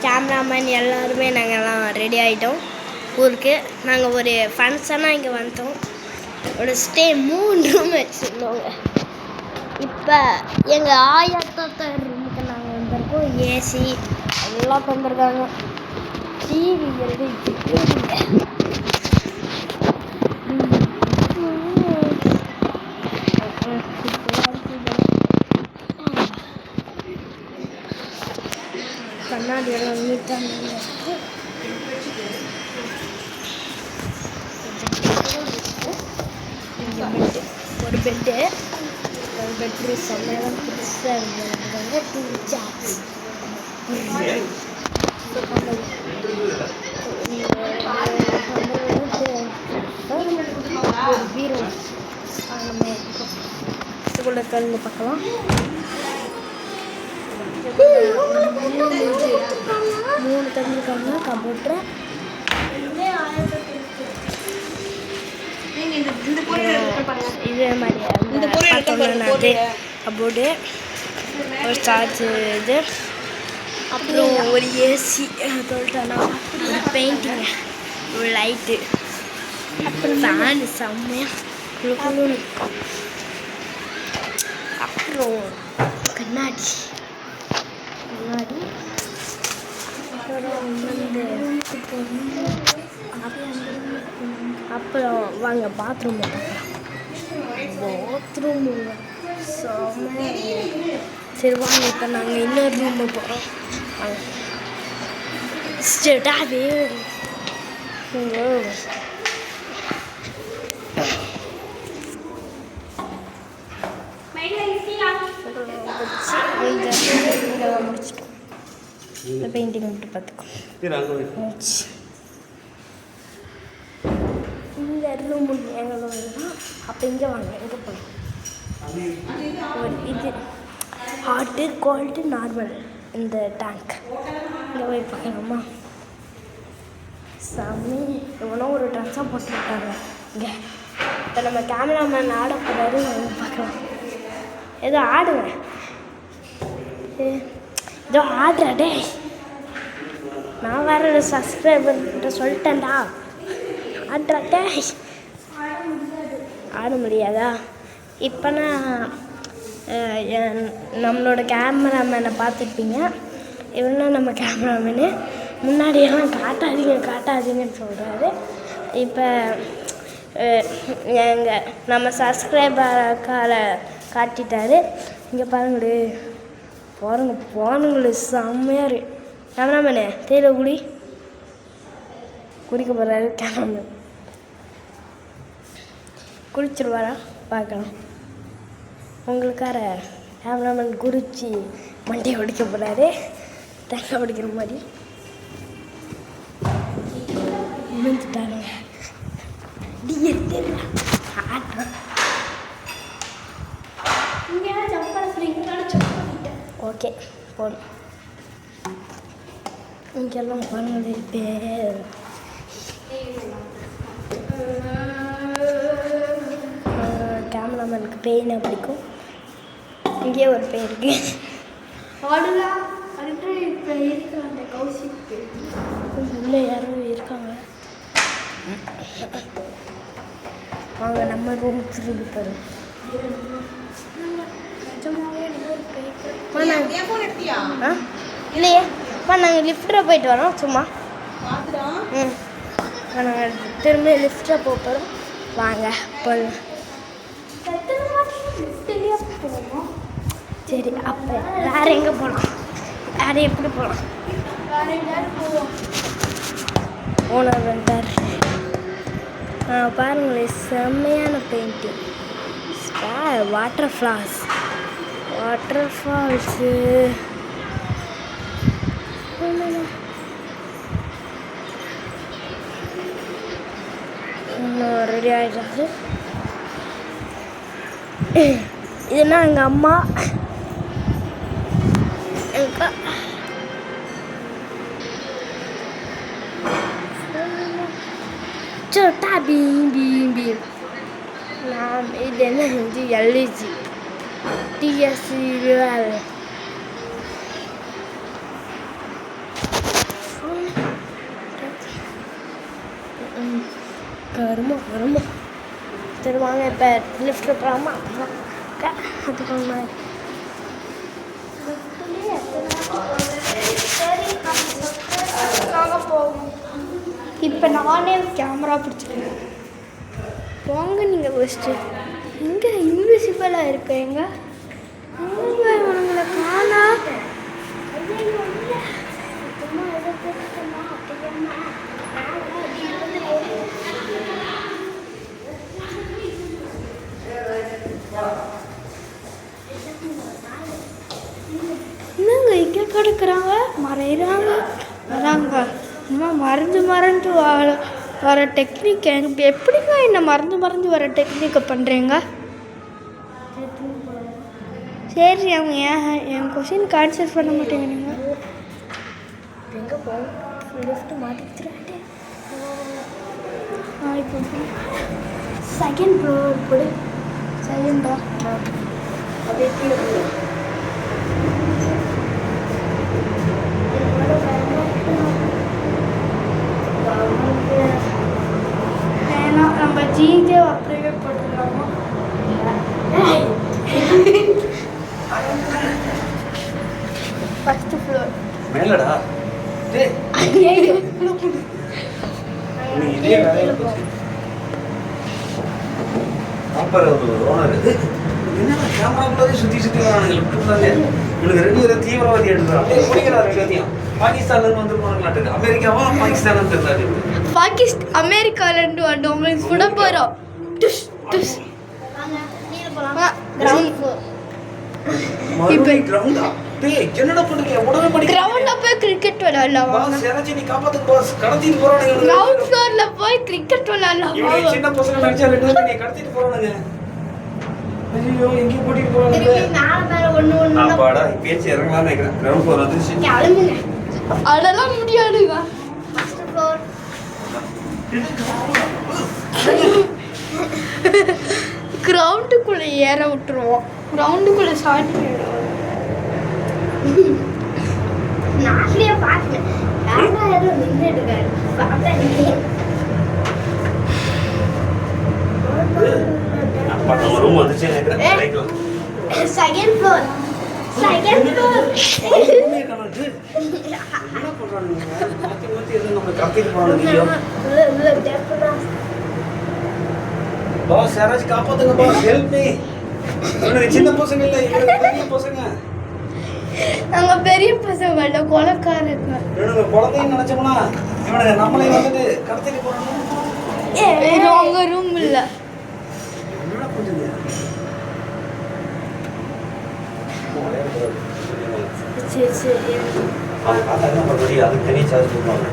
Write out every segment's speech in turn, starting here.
Cameraman எல்லாருமே நாங்கள்லாம் ready ஆகிட்டோம். ஊருக்கு நாங்கள் ஒரு ஃபங்க்ஷனாக இங்கே வந்துட்டோம். ஒரு ஸ்டே 3 ரூம் வச்சுருந்தோங்க. இப்போ எங்கள் ஆயிரத்தாத்த ரூமுக்கு நாங்கள் வந்திருக்கோம். ஏசி எல்லாம் தந்துருக்காங்க. டிவி கண்ணாடி எல்லாம் நீட்டாக ஒரு பெட்டு, ஒரு பெட்ரூம் செம்மையாக புதுசாக இருந்தது. 2 சேர்ஸ், ஒரு பீரோ. நம்ம இதுக்குள்ள கலந்து பார்க்கலாம். 3 தந்துருக்காங்க. கபோர்ட்ரு இதே மாதிரி கபோர்டு, ஒரு சார்ஜ் இது, அப்புறம் ஒரு ஏசி சொல்லிட்டேன்னா, ஒரு பெயிண்டிங்கு, ஒரு லைட்டு, அப்புறம் ஃபேனு செம்மையாக குழு, அப்புறம் கண்ணாடி, அப்புறம் வாங்க பாத்ரூம் பார்க்கலாம். பாத்ரூம் செம்ம. சரி வாங்க, இப்போ நாங்கள் இன்னொரு ரூமு போகிறோம். ஸ்டெட்டாகவே முடிச்சிட்டோம். பெயிண்டிங் விட்டு பார்த்துக்கோ. இந்த ரூம் எங்களோட தான். அப்போ இங்கே வாங்க, எங்கே போகலாம். ஒரு இது ஹாட்டு, கோல்டு, நார்மல், இந்த டேங்க் இங்கே போய் பார்க்கலாமா? சாமி எவ்வளோ ஒரு ட்ரெஸ்ஸாக போட்டுருக்காங்க இங்கே. இப்போ நம்ம கேமராமேன் ஆட போகிறாரு, பார்க்கலாம். ஏதோ ஆடுவேன், ஏதோ ஆடுறடே. நான் வேறு ஒரு சப்ஸ்கிரைபர்கிட்ட சொல்லிட்டேன்டா, ஆடுறடே. ஆட முடியாதா? இப்போ நான் நம்மளோட கேமராமேனை பார்த்துருப்பீங்க. இவனா நம்ம கேமராமேனு. முன்னாடியெல்லாம் காட்டாதீங்கன்னு சொல்கிறாரு. இப்போ நம்ம சப்ஸ்கிரைபரை காட்டிட்டாரு. இங்கே பாருங்களே செம்மையாரு. கேமராமேனு தேயிலை குடிக்க போகிறாரு. கேமராமேன் குடிச்சிருவாரா பார்க்கலாம். உங்களுக்கார கேமராமேன் குறிச்சி மண்டையை உடைக்க போகிறாரு. தேங்காய் உடைக்கிற மாதிரி முடிஞ்சுட்டாருங்க. ஓகே போகணும். இங்கெல்லாம் பண்ணது பேர் கேமராமேனுக்கு பெயினை பிடிக்கும். இங்கேயே ஒரு பெயின் இருக்கு. உள்ளே யாரும் இருக்காங்க. வாங்க நம்ம ரூம் திரும்பி போகிறோம். இல்லையே நாங்கள் லிஃப்ட்டில் போயிட்டு வரோம் சும்மா. நாங்கள் திரும்ப லிஃப்ட்டில் போகிறோம். வாங்க போகலாம். சரி, அப்போ வேறு எங்கே போகலாம்? வேறு எப்படி போகலாம்? ஓனர் வந்தார். பாருங்களேன், செம்மையான பெயிண்டிங். வாட்டர் ஃபால்ஸு ரெடி ஆகிடுறாரு. இதுனா எங்கள் அம்மா, छोटा भीम भीम भीम नाम இது என்ன ஹிந்தி எல்ஜி டிஎஸ்சிஎல் வருமா சரி வாங்க இப்போ லிஃப்ட்டில் போகலாமா அதுக்கு போவோம் இப்போ நானே கேமரா பிடிச்சிக்கிறேன் போங்க நீங்கள் ஃபஸ்ட்டு எங்கே இன்விசிபிளாக இருக்கு எங்கே உங்களை காணா என்னங்க இங்கே கிடக்குறாங்க மறையிறாங்க வராங்க அம்மா மறைஞ்சு வர டெக்னிக் எனக்கு எப்படிங்க என்ன மறைஞ்சு வர டெக்னிக்கை பண்ணுறீங்க சரி அவங்க என் கொஷினுக்கு ஆன்சர் பண்ண மாட்டேங்கிறீங்க எங்கே போகும் லிஃப்ட்டு மாட்டிக்கிறாட்டே இப்போ செகண்ட் ஃப்ளோர் போடு செகண்டா அப்படியே கீழே போடு நம்ம ஜிகே அப்படியே போட்டுக்கலாமா ஃபர்ஸ்ட் ஃப்ளோர் மேலடா டேய் நீ இதே வேலையில போச்சு ஆப்பர் ஓனர் என்னடா கேமராக்குள்ளே சுத்தி வரானுங்க லிஃப்ட்டுக்குள்ளே இவனுக்கு ரெண்டு பேரும் தீவிரவாதி எடுக்கிறான் அப்படியே பிடிக்கிறா ரெண்டு பேரையும் பாகிஸ்தான்லேருந்து வந்து போனாங்களாட்டு அமெரிக்காவா பாகிஸ்தான் தெரியல அமெரிக்காலேருந்து வந்தோம் சுட போகிறோம் என்னடா பண்றீங்க உடனே படிக்க கிரவுண்ட்ல போய் கிரிக்கெட் விளையாடலாம் பாஸ் யாராச்சும் நீ காப்பாத்துங்க பாஸ் கடத்திட்டு போறானுங்க கிரவுண்ட் ஃப்ளோர்ல போய் கிரிக்கெட் விளையாடலாம் இவங்க சின்ன பசங்க நினைச்சா ரெண்டு பேரும் நீ கடத்திட்டு போறானுங்க ஐயோ எங்க கூட்டிட்டு போறானுங்க மேல ஒண்ணு அப்பாடா பேச்சு இறங்கலாம் நினைக்கிறேன் கிரவுண்ட் ஃப்ளோர் வந்துச்சு அதெல்லாம் முடியாதுங்க ஃபர்ஸ்ட் ஃப்ளோர் கிரவுண்டுக்குள்ள ஏற விட்டுருவோம் கிரவுண்டுக்குள்ள ஸ்டார்ட் நானே பார்த்தேன் கேமரா ஏதோ நின்றுட்டு இருக்காரு அப்பா நம்ம ரூம் வந்துச்சு நினைக்கிறேன் செகண்ட் ஃப்ளோர் என்ன பண்றானுங்க மாத்தி எதுவும் நம்ம கடத்திட்டு போறானுங்க பாஸ் யாராச்சும் காப்பாத்துங்க பாஸ் ஹெல்ப் மீ இவனுக்கு சின்ன பசங்க இல்ல இவனுக்கு பெரிய பசங்க நாங்க பெரிய பசங்க இல்ல கொலைக்காரங்க இவனுக்கு குழந்தைன்னு நினைச்சோம்னா இவனுக்கு நம்மளே வந்துட்டு கடத்திட்டு போறானுங்க அவங்க ரூம் இல்ல என்ன பண்ணுங்க சரி என்ன பண்ணுறது அதுக்கு தனி சார்ஜ் பண்ணுவாங்க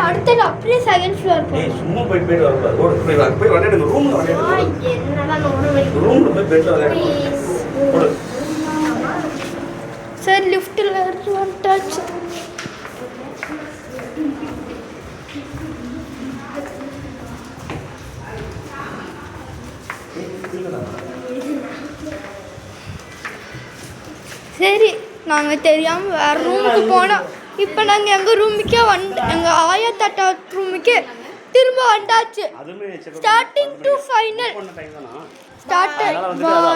அடுத்தது அப்படியே செகண்ட் ஃப்ளோர் போய் சும்மா போயிட்டு வரக்கூடாது ஓடு போய் விளையாடுங்க ரூம்ல விளையாடுங்க ரூம்ல போய் பெட்ல விளையாடுங்க சார் லிஃப்ட்ல வந்துட்டாச்சு சரி நாங்கள் தெரியாமல் வேறு ரூமுக்கு போனோம் இப்போ நாங்கள் எங்கள் ரூமுக்கே எங்கள் ஆயா தாத்தா ரூமுக்கே திரும்ப வந்தாச்சு ஸ்டார்டிங் டு ஃபைனல் ஸ்டார்ட்